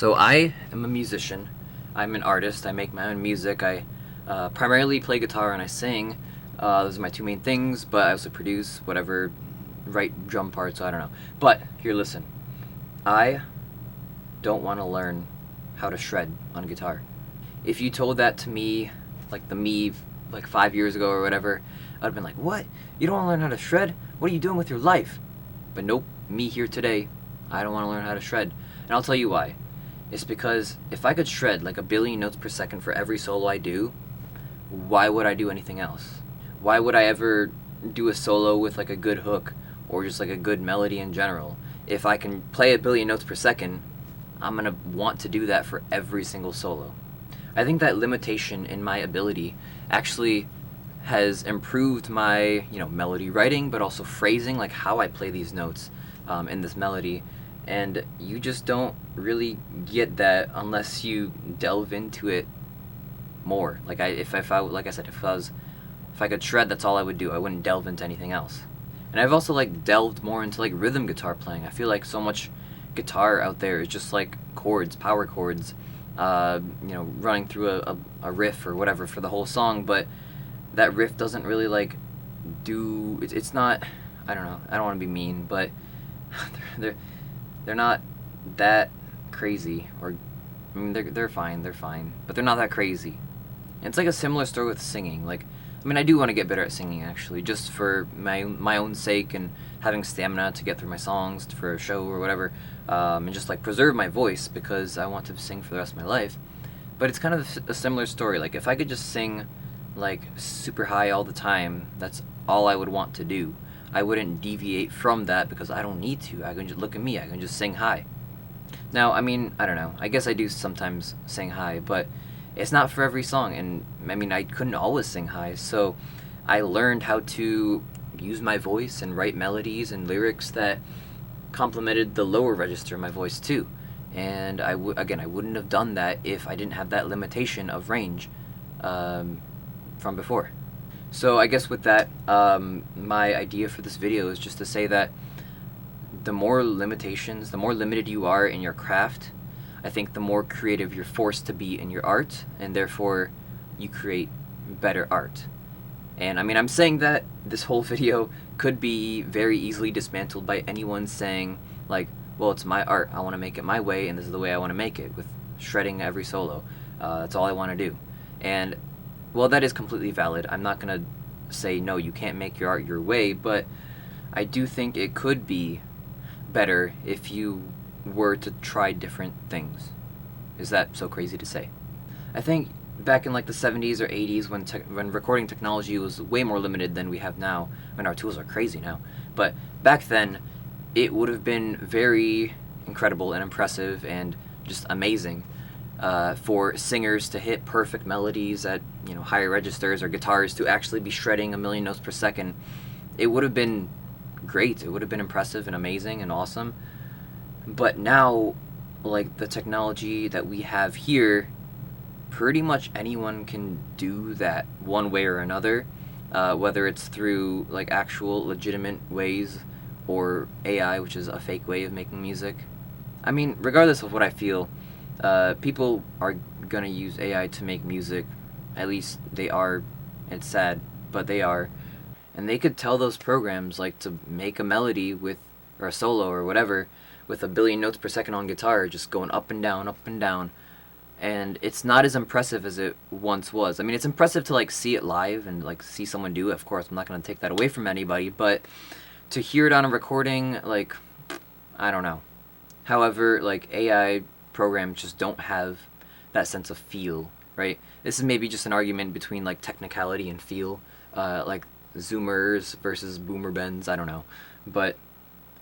So I am a musician. I'm an artist. I make my own music. I primarily play guitar and I sing. Those are my two main things, but I also produce whatever, write drum parts, so I don't know. But here, listen. I don't want to learn how to shred on guitar. If you told that to me, like the me, like 5 years ago or whatever, I'd have been like, "What? You don't want to learn how to shred? What are you doing with your life?" But nope, me here today, I don't want to learn how to shred. And I'll tell you why. It's because if I could shred like a billion notes per second for every solo I do, why would I do anything else? Why would I ever do a solo with like a good hook or just like a good melody in general? If I can play a billion notes per second, I'm gonna want to do that for every single solo. I think that limitation in my ability actually has improved my melody writing, but also phrasing, like how I play these notes in this melody. And you just don't really get that unless you delve into it more. Like if I like I said, if I could shred, that's all I would do. I wouldn't delve into anything else. And I've also like delved more into like rhythm guitar playing. I feel like so much guitar out there is just like chords, power chords, running through a riff or whatever for the whole song, but that riff doesn't really like it's not. I don't know. I don't want to be mean, but they're they're not that crazy. Or I mean, they're fine. They're fine, but they're not that crazy. And it's like a similar story with singing. Like, I mean, I do want to get better at singing actually, just for my own sake and having stamina to get through my songs for a show or whatever, and just like preserve my voice because I want to sing for the rest of my life. But it's kind of a similar story. Like, if I could just sing like super high all the time, that's all I would want to do. I wouldn't deviate from that because I don't need to. I can just look at me. I can just sing high. Now, I mean, I don't know. I guess I do sometimes sing high, but it's not for every song. And I mean, I couldn't always sing high, so I learned how to use my voice and write melodies and lyrics that complemented the lower register of my voice too. And again, I wouldn't have done that if I didn't have that limitation of range um, from before. So I guess with that, my idea for this video is just to say that the more limited you are in your craft, I think the more creative you're forced to be in your art, and therefore you create better art. And I mean, I'm saying that this whole video could be very easily dismantled by anyone saying, like, well, it's my art, I want to make it my way, and this is the way I want to make it, with shredding every solo. That's all I want to do. And, well, that is completely valid. I'm not going to say, no, you can't make your art your way, but I do think it could be better if you were to try different things. Is that so crazy to say? I think back in like the 70s or 80s when recording technology was way more limited than we have now. I mean, our tools are crazy now, but back then it would have been very incredible and impressive and just amazing for singers to hit perfect melodies at higher registers, or guitars to actually be shredding a million notes per second. It would have been great. It would have been impressive and amazing and awesome. But now, like, the technology that we have here, pretty much anyone can do that one way or another, whether it's through like actual legitimate ways or AI, which is a fake way of making music. I mean, regardless of what I feel, people are gonna use AI to make music. At least they are. It's sad, but they are. And they could tell those programs like to make a melody with, or a solo or whatever, with a billion notes per second on guitar, just going up and down, up and down. And it's not as impressive as it once was. I mean, it's impressive to like see it live and like see someone do it. Of course, I'm not going to take that away from anybody, but to hear it on a recording, like, I don't know. However, like, AI programs just don't have that sense of feel, right? This is maybe just an argument between like technicality and feel, like zoomers versus boomer bends, I don't know. But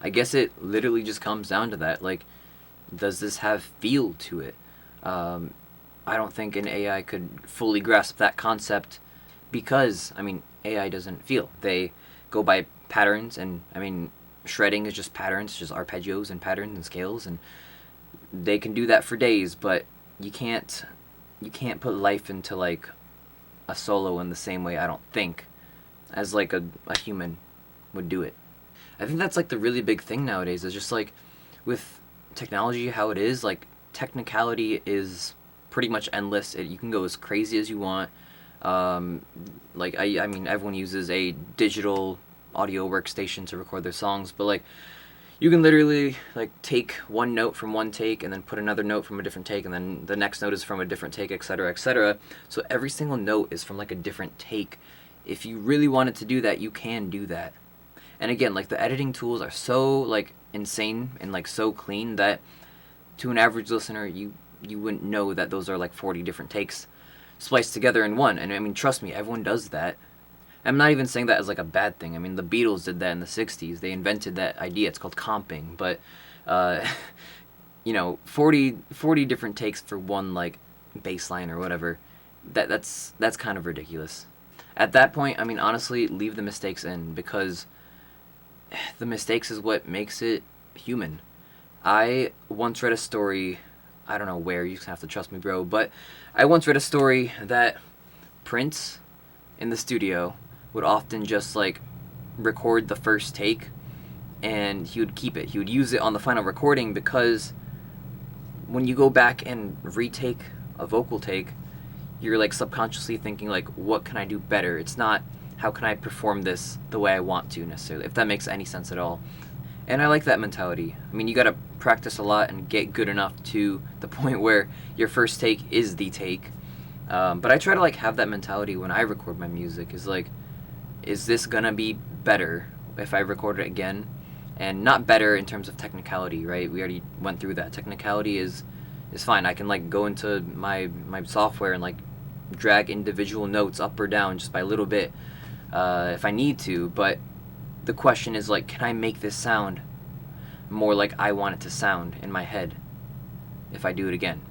I guess it literally just comes down to that. Like, does this have feel to it? Um, I don't think an AI could fully grasp that concept because, I mean, AI doesn't feel. They go by patterns, and I mean, shredding is just patterns, just arpeggios and patterns and scales, and they can do that for days, but you can't put life into like a solo in the same way, I don't think, as like a human would do it. I think that's like the really big thing nowadays, is just like with technology how it is, like technicality is pretty much endless. You can go as crazy as you want. Like I mean, everyone uses a digital audio workstation to record their songs, but like you can literally like take one note from one take and then put another note from a different take, and then the next note is from a different take, etc., etc. So every single note is from like a different take. If you really wanted to do that, you can do that. And again, like the editing tools are so like insane and like so clean that to an average listener, you wouldn't know that those are like 40 different takes spliced together in one. And I mean, trust me, everyone does that. I'm not even saying that as like a bad thing. I mean, the Beatles did that in the 60s. They invented that idea. It's called comping. But, uh, 40 different takes for one like bass line or whatever, that's kind of ridiculous. At that point, I mean, honestly, leave the mistakes in, because the mistakes is what makes it human. I once read a story, I don't know where, you just have to trust me, bro, but I once read a story that Prince in the studio would often just like record the first take and he would keep it. He would use it on the final recording, because when you go back and retake a vocal take, you're like subconsciously thinking like, what can I do better? It's not how can I perform this the way I want to necessarily, if that makes any sense at all. And I like that mentality. I mean, you gotta practice a lot and get good enough to the point where your first take is the take. But I try to like have that mentality when I record my music. Is like, is this gonna be better if I record it again? And not better in terms of technicality, right? We already went through that. Technicality is fine. I can like go into my software and like drag individual notes up or down just by a little bit if I need to. But the question is like, can I make this sound more like I want it to sound in my head if I do it again?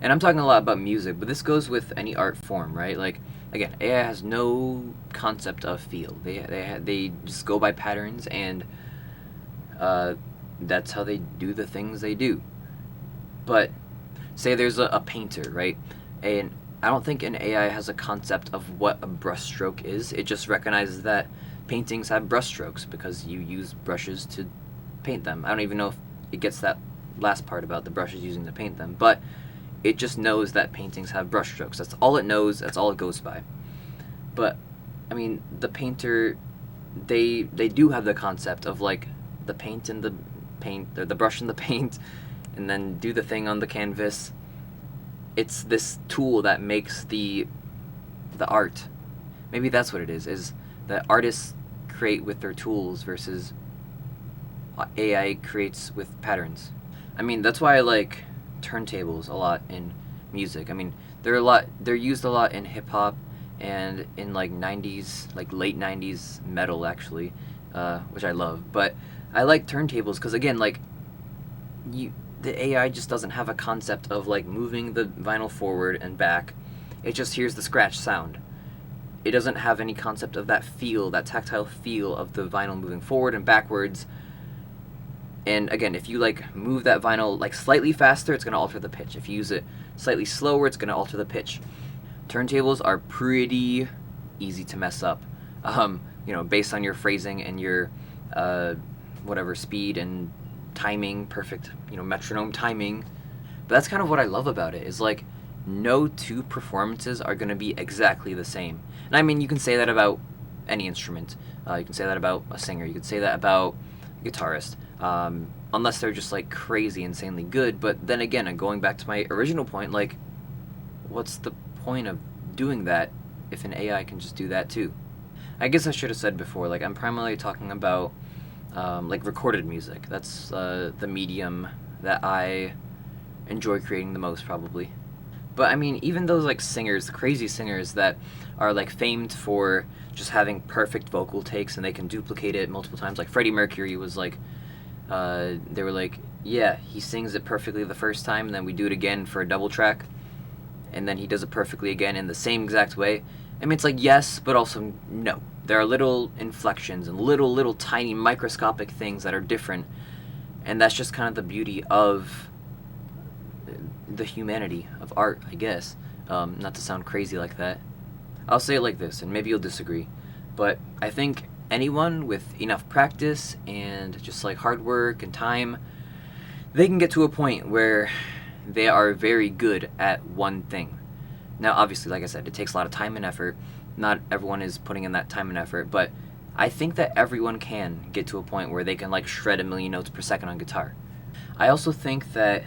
And I'm talking a lot about music, but this goes with any art form, right? Like, again, AI has no concept of feel. They just go by patterns, and that's how they do the things they do. But say there's a painter, right? And I don't think an AI has a concept of what a brushstroke is. It just recognizes that paintings have brushstrokes because you use brushes to paint them. I don't even know if it gets that last part about the brushes using to paint them, but it just knows that paintings have brushstrokes. That's all it knows. That's all it goes by. But I mean, the painter, they do have the concept of like the paint and the paint, or the brush and the paint, and then do the thing on the canvas. It's this tool that makes the art. Maybe that's what it is that artists create with their tools versus AI creates with patterns. I mean, that's why I like turntables a lot in music. I mean, they're used a lot in hip hop and in like 90s, like late 90s metal actually, which I love. But I like turntables because again, like the AI just doesn't have a concept of like moving the vinyl forward and back. It just hears the scratch sound. It doesn't have any concept of that feel, that tactile feel of the vinyl moving forward and backwards. And again, if you like move that vinyl like slightly faster, it's going to alter the pitch. If you use it slightly slower, it's going to alter the pitch. Turntables are pretty easy to mess up, based on your phrasing and your whatever speed and timing, perfect, metronome timing. But that's kind of what I love about it, is like no two performances are going to be exactly the same. And I mean, you can say that about any instrument. You can say that about a singer. You could say that about a guitarist. Unless they're just like crazy, insanely good. But then again, going back to my original point, like, what's the point of doing that if an AI can just do that too? I guess I should have said before, like, I'm primarily talking about like recorded music. That's the medium that I enjoy creating the most, probably. But I mean, even those like singers, the crazy singers that are like famed for just having perfect vocal takes and they can duplicate it multiple times. Like Freddie Mercury was like, they were like, yeah, he sings it perfectly the first time, and then we do it again for a double track, and then he does it perfectly again in the same exact way. I mean, it's like yes, but also no. There are little inflections and little tiny microscopic things that are different, and that's just kind of the beauty of the humanity of art, I guess. Not to sound crazy like that. I'll say it like this, and maybe you'll disagree, but I think anyone with enough practice and just like hard work and time, they can get to a point where they are very good at one thing. Now, obviously, like I said, it takes a lot of time and effort. Not everyone is putting in that time and effort, but I think that everyone can get to a point where they can like shred 1,000,000 notes per second on guitar. I also think that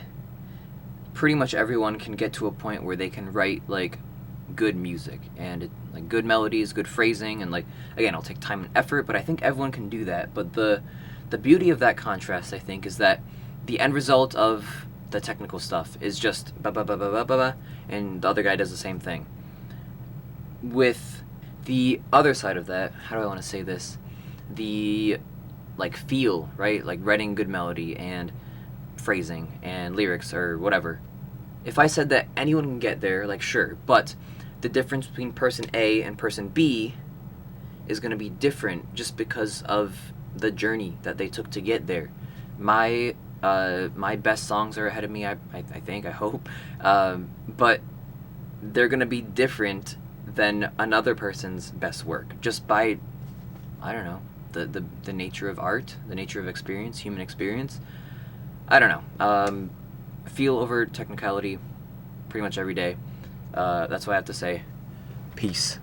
pretty much everyone can get to a point where they can write like good music and like good melodies, good phrasing, and like again, it'll take time and effort, but I think everyone can do that. But the beauty of that contrast, I think, is that the end result of the technical stuff is just ba ba ba ba ba ba ba, and the other guy does the same thing. With the other side of that, how do I want to say this? The like feel, right? Like writing good melody and phrasing and lyrics or whatever. If I said that anyone can get there, like sure, but the difference between person A and person B is going to be different just because of the journey that they took to get there. My best songs are ahead of me. I think, I hope, but they're going to be different than another person's best work just by, I don't know, the nature of art, the nature of experience, human experience. I don't know. Feel over technicality pretty much every day. That's what I have to say. Peace.